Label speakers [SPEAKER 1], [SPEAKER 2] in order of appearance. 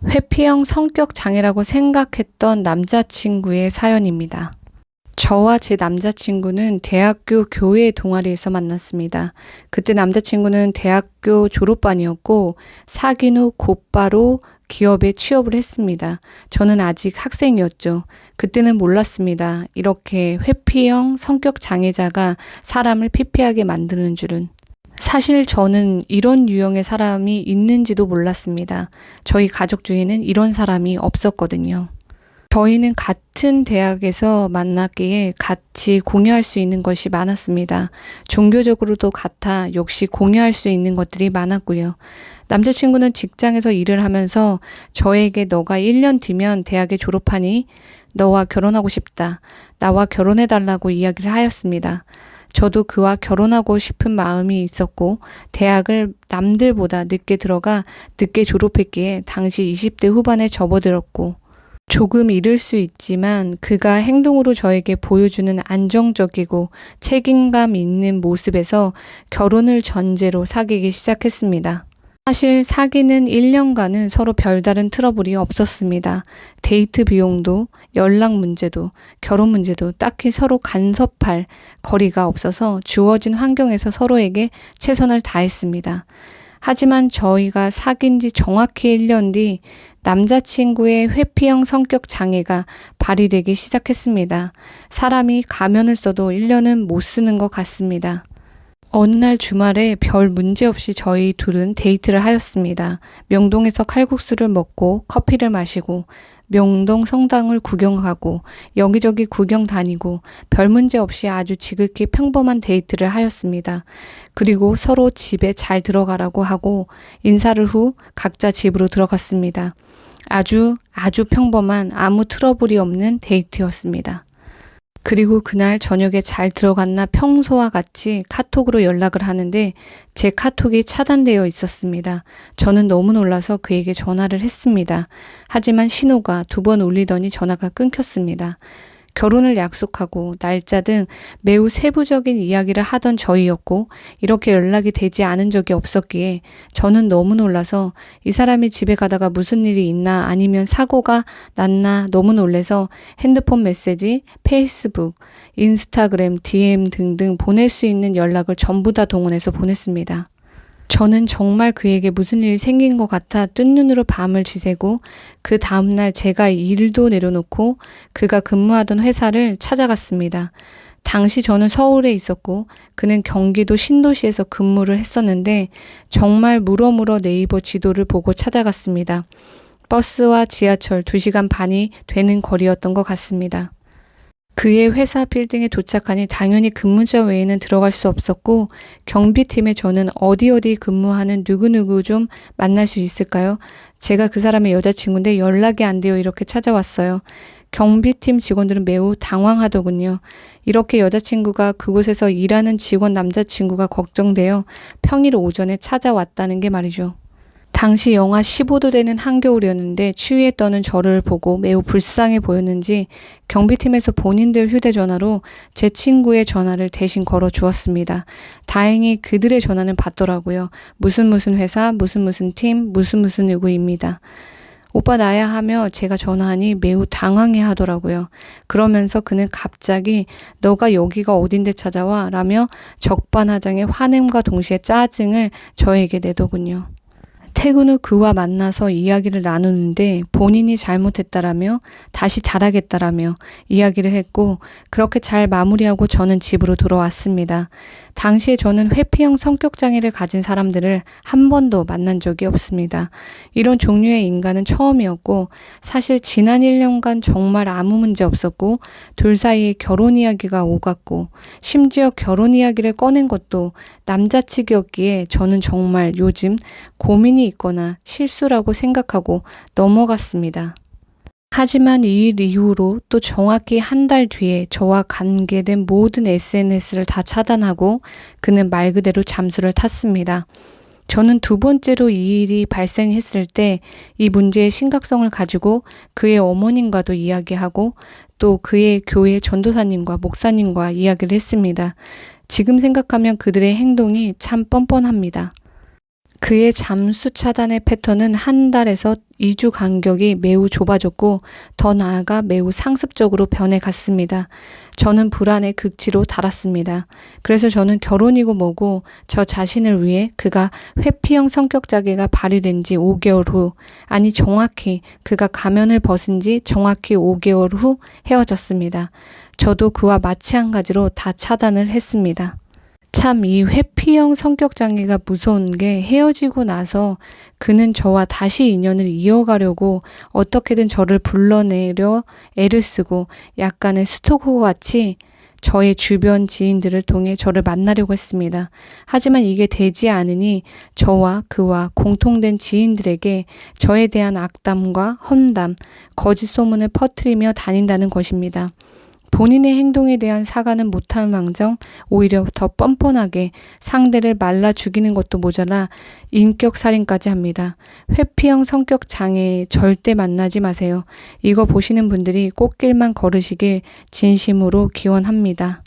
[SPEAKER 1] 회피형 성격 장애라고 생각했던 남자친구의 사연입니다. 저와 제 남자친구는 대학교 교회 동아리에서 만났습니다. 그때 남자친구는 대학교 졸업반이었고 사귄 후 곧바로 기업에 취업을 했습니다. 저는 아직 학생이었죠. 그때는 몰랐습니다. 이렇게 회피형 성격 장애자가 사람을 피폐하게 만드는 줄은. 사실 저는 이런 유형의 사람이 있는지도 몰랐습니다. 저희 가족 중에는 이런 사람이 없었거든요. 저희는 같은 대학에서 만났기에 같이 공유할 수 있는 것이 많았습니다. 종교적으로도 같아 역시 공유할 수 있는 것들이 많았고요. 남자친구는 직장에서 일을 하면서 저에게 너가 1년 뒤면 대학에 졸업하니 너와 결혼하고 싶다. 나와 결혼해달라고 이야기를 하였습니다. 저도 그와 결혼하고 싶은 마음이 있었고 대학을 남들보다 늦게 들어가 늦게 졸업했기에 당시 20대 후반에 접어들었고 조금 이를 수 있지만 그가 행동으로 저에게 보여주는 안정적이고 책임감 있는 모습에서 결혼을 전제로 사귀기 시작했습니다. 사실 사귀는 1년간은 서로 별다른 트러블이 없었습니다. 데이트 비용도, 연락 문제도, 결혼 문제도 딱히 서로 간섭할 거리가 없어서 주어진 환경에서 서로에게 최선을 다했습니다. 하지만 저희가 사귄 지 정확히 1년 뒤 남자친구의 회피형 성격 장애가 발휘되기 시작했습니다. 사람이 가면을 써도 1년은 못 쓰는 것 같습니다. 어느 날 주말에 별 문제 없이 저희 둘은 데이트를 하였습니다. 명동에서 칼국수를 먹고 커피를 마시고 명동 성당을 구경하고 여기저기 구경 다니고 별 문제 없이 아주 지극히 평범한 데이트를 하였습니다. 그리고 서로 집에 잘 들어가라고 하고 인사를 후 각자 집으로 들어갔습니다. 아주 평범한 아무 트러블이 없는 데이트였습니다. 그리고 그날 저녁에 잘 들어갔나 평소와 같이 카톡으로 연락을 하는데 제 카톡이 차단되어 있었습니다. 저는 너무 놀라서 그에게 전화를 했습니다. 하지만 신호가 2번 울리더니 전화가 끊겼습니다. 결혼을 약속하고 날짜 등 매우 세부적인 이야기를 하던 저희였고 이렇게 연락이 되지 않은 적이 없었기에 저는 너무 놀라서 이 사람이 집에 가다가 무슨 일이 있나 아니면 사고가 났나 너무 놀라서 핸드폰 메시지, 페이스북, 인스타그램, DM 등등 보낼 수 있는 연락을 전부 다 동원해서 보냈습니다. 저는 정말 그에게 무슨 일이 생긴 것 같아 뜬 눈으로 밤을 지새고 그 다음날 제가 일도 내려놓고 그가 근무하던 회사를 찾아갔습니다. 당시 저는 서울에 있었고 그는 경기도 신도시에서 근무를 했었는데 정말 물어물어 네이버 지도를 보고 찾아갔습니다. 버스와 지하철 2시간 반이 되는 거리였던 것 같습니다. 그의 회사 빌딩에 도착하니 당연히 근무자 외에는 들어갈 수 없었고 경비팀에 저는 어디 근무하는 누구누구 좀 만날 수 있을까요? 제가 그 사람의 여자친구인데 연락이 안 돼요. 이렇게 찾아왔어요. 경비팀 직원들은 매우 당황하더군요. 이렇게 여자친구가 그곳에서 일하는 직원 남자친구가 걱정되어 평일 오전에 찾아왔다는 게 말이죠. 당시 영하 15도 되는 한겨울이었는데 추위에 떠는 저를 보고 매우 불쌍해 보였는지 경비팀에서 본인들 휴대전화로 제 친구의 전화를 대신 걸어 주었습니다. 다행히 그들의 전화는 받더라고요. 무슨 회사, 무슨 팀, 무슨 누구입니다. 오빠 나야 하며 제가 전화하니 매우 당황해 하더라고요. 그러면서 그는 갑자기 너가 여기가 어딘데 찾아와? 라며 적반하장의 화냄과 동시에 짜증을 저에게 내더군요. 퇴근 후 그와 만나서 이야기를 나누는데 본인이 잘못했다라며 다시 잘하겠다라며 이야기를 했고 그렇게 잘 마무리하고 저는 집으로 돌아왔습니다. 당시에 저는 회피형 성격장애를 가진 사람들을 한 번도 만난 적이 없습니다. 이런 종류의 인간은 처음이었고 사실 지난 1년간 정말 아무 문제 없었고 둘 사이에 결혼 이야기가 오갔고 심지어 결혼 이야기를 꺼낸 것도 남자 측이었기에 저는 정말 요즘 고민이 있거나 실수라고 생각하고 넘어갔습니다. 하지만 이 일 이후로 또 정확히 한 달 뒤에 저와 관계된 모든 SNS를 다 차단하고 그는 말 그대로 잠수를 탔습니다. 저는 2번째로 이 일이 발생했을 때 이 문제의 심각성을 가지고 그의 어머님과도 이야기하고 또 그의 교회 전도사님과 목사님과 이야기를 했습니다. 지금 생각하면 그들의 행동이 참 뻔뻔합니다. 그의 잠수 차단의 패턴은 한 달에서 2주 간격이 매우 좁아졌고 더 나아가 매우 상습적으로 변해갔습니다. 저는 불안의 극치로 달았습니다. 그래서 저는 결혼이고 뭐고 저 자신을 위해 그가 회피형 성격 장애가 발휘된 지 5개월 후, 아니 정확히 그가 가면을 벗은 지 정확히 5개월 후 헤어졌습니다. 저도 그와 마찬가지로 다 차단을 했습니다. 참 이 회피형 성격 장애가 무서운 게 헤어지고 나서 그는 저와 다시 인연을 이어가려고 어떻게든 저를 불러내려 애를 쓰고 약간의 스토커 같이 저의 주변 지인들을 통해 저를 만나려고 했습니다. 하지만 이게 되지 않으니 저와 그와 공통된 지인들에게 저에 대한 악담과 험담, 거짓 소문을 퍼뜨리며 다닌다는 것입니다. 본인의 행동에 대한 사과는 못할 망정 오히려 더 뻔뻔하게 상대를 말라 죽이는 것도 모자라 인격살인까지 합니다. 회피형 성격 장애 절대 만나지 마세요. 이거 보시는 분들이 꽃길만 걸으시길 진심으로 기원합니다.